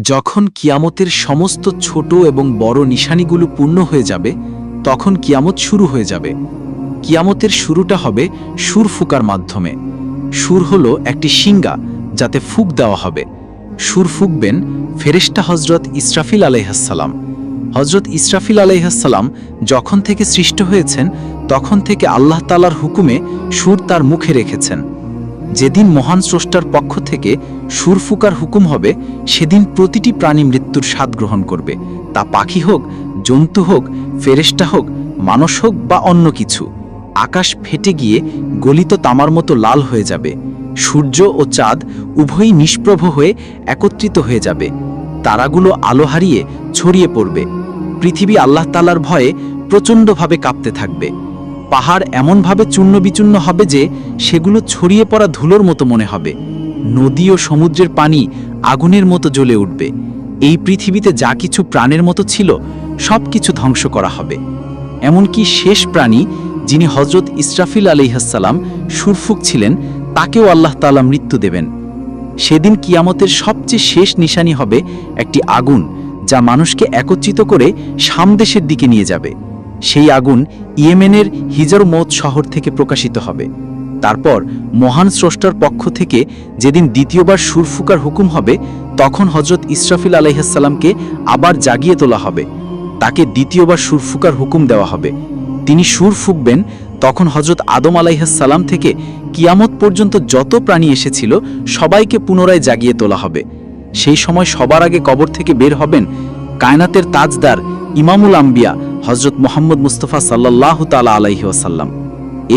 যখন কিয়ামতের সমস্ত ছোট এবং বড় নিশানিগুলো পূর্ণ হয়ে যাবে তখন কিয়ামত শুরু হয়ে যাবে। কিয়ামতের শুরুটা হবে সুর ফুকার মাধ্যমে। সুর হলো একটি শিঙ্গা যাতে ফুক দেওয়া হবে। সুর ফুকবেন ফেরেশতা হজরত ইসরাফিল আলাইহিসসালাম। হজরত ইসরাফিল আলাইহিসসালাম যখন থেকে সৃষ্ট হয়েছেন তখন থেকে আল্লাহ তাআলার হুকুমে সুর তার মুখে রেখেছেন। যেদিন মহান স্রষ্টার পক্ষ থেকে সুর ফুকার হুকুম হবে সেদিন প্রতিটি প্রাণী মৃত্যুর স্বাদ গ্রহণ করবে, তা পাখি হোক, জন্তু হোক, ফেরেশতা হোক, মানুষ হোক বা অন্য কিছু। আকাশ ফেটে গিয়ে গলিত তামার মতো লাল হয়ে যাবে। সূর্য ও চাঁদ উভয়ই নিষ্প্রভ হয়ে একত্রিত হয়ে যাবে। তারাগুলো আলো হারিয়ে ছড়িয়ে পড়বে। পৃথিবী আল্লাহ তাআলার ভয়ে প্রচণ্ডভাবে কাঁপতে থাকবে। পাহাড় এমনভাবে চূর্ণ বিচূর্ণ হবে যে সেগুলো ছড়িয়ে পড়া ধুলোর মতো মনে হবে। নদী ও সমুদ্রের পানি আগুনের মতো জ্বলে উঠবে। এই পৃথিবীতে যা কিছু প্রাণের মতো ছিল সব কিছু ধ্বংস করা হবে। এমনকি শেষ প্রাণী যিনি হজরত ইসরাফিল আলাইহিসসালাম সুরফুক ছিলেন তাকেও আল্লাহ তাআলা মৃত্যু দেবেন। সেদিন কিয়ামতের সবচেয়ে শেষ নিশানি হবে একটি আগুন যা মানুষকে একত্রিত করে সামদেশের দিকে নিয়ে যাবে। সেই আগুন ইয়েমেনের হিজরমৌত শহর থেকে প্রকাশিত হবে। তারপর মহান স্রষ্টার পক্ষ থেকে যেদিন দ্বিতীয়বার সুর ফুকার হুকুম হবে তখন হজরত ইসরাফিল আলাইহিসসালামকে আবার জাগিয়ে তোলা হবে। তাকে দ্বিতীয়বার সুর ফুকার হুকুম দেওয়া হবে। তিনি সুর ফুঁকবেন। তখন হজরত আদম আলাইহিসসালাম থেকে কিয়ামত পর্যন্ত যত প্রাণী এসেছিল সবাইকে পুনরায় জাগিয়ে তোলা হবে। সেই সময় সবার আগে কবর থেকে বের হবেন কায়নাতের তাজদার ইমামুল আম্বিয়া হজরত মুহাম্মদ মুস্তাফা সাল্লাল্লাহু তাআলা আলাইহি ওয়াসাল্লাম।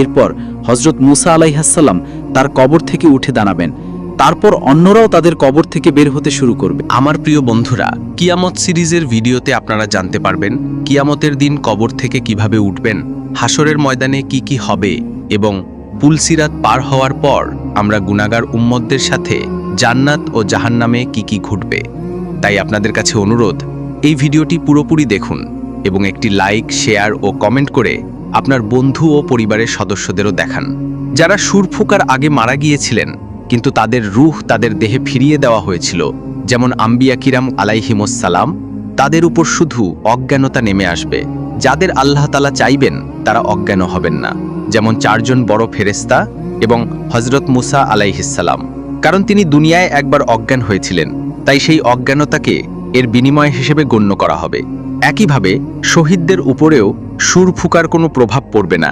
এরপর হজরত মুসা আলাইহিসসালাম তার কবর থেকে উঠে দাঁড়াবেন। তারপর অন্যরাও তাদের কবর থেকে বের হতে শুরু করবে। আমার প্রিয় বন্ধুরা, কিয়ামত সিরিজের ভিডিওতে আপনারা জানতে পারবেন কিয়ামতের দিন কবর থেকে কিভাবে উঠবেন, হাসরের ময়দানে কি কি হবে এবং পুলসিরাত পার হওয়ার পর আমরা গুনাহগার উম্মতদের সাথে জান্নাত ও জাহান্নামে কি কি ঘটবে। তাই আপনাদের কাছে অনুরোধ, এই ভিডিওটি পুরোপুরি দেখুন এবং একটি লাইক, শেয়ার ও কমেন্ট করে আপনার বন্ধু ও পরিবারের সদস্যদেরও দেখান। যারা সুর ফুকার আগে মারা গিয়েছিলেন কিন্তু তাদের রূহ তাদের দেহে ফিরিয়ে দেওয়া হয়েছিল, যেমন আম্বিয়া কিরাম আলাইহিমুসসালাম, তাদের উপর শুধু অজ্ঞানতা নেমে আসবে। যাদের আল্লাহ তাআলা চাইবেন তারা অজ্ঞান হবেন না, যেমন 4 জন বড় ফেরেশতা এবং হজরত মুসা আলাইহিসসালাম। কারণ তিনি দুনিয়ায় একবার অজ্ঞান হয়েছিলেন, তাই সেই অজ্ঞানতাকে এর বিনিময় হিসেবে গণ্য করা হবে। একইভাবে শহীদদের উপরেও সুর ফুকার কোনো প্রভাব পড়বে না।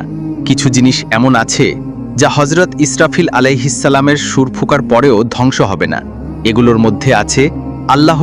কিছু জিনিস এমন আছে যা হজরত ইসরাফিল আলাইহিসসালামের সুর ফুকার পরেও ধ্বংস হবে না। এগুলোর মধ্যে আছে আল্লাহ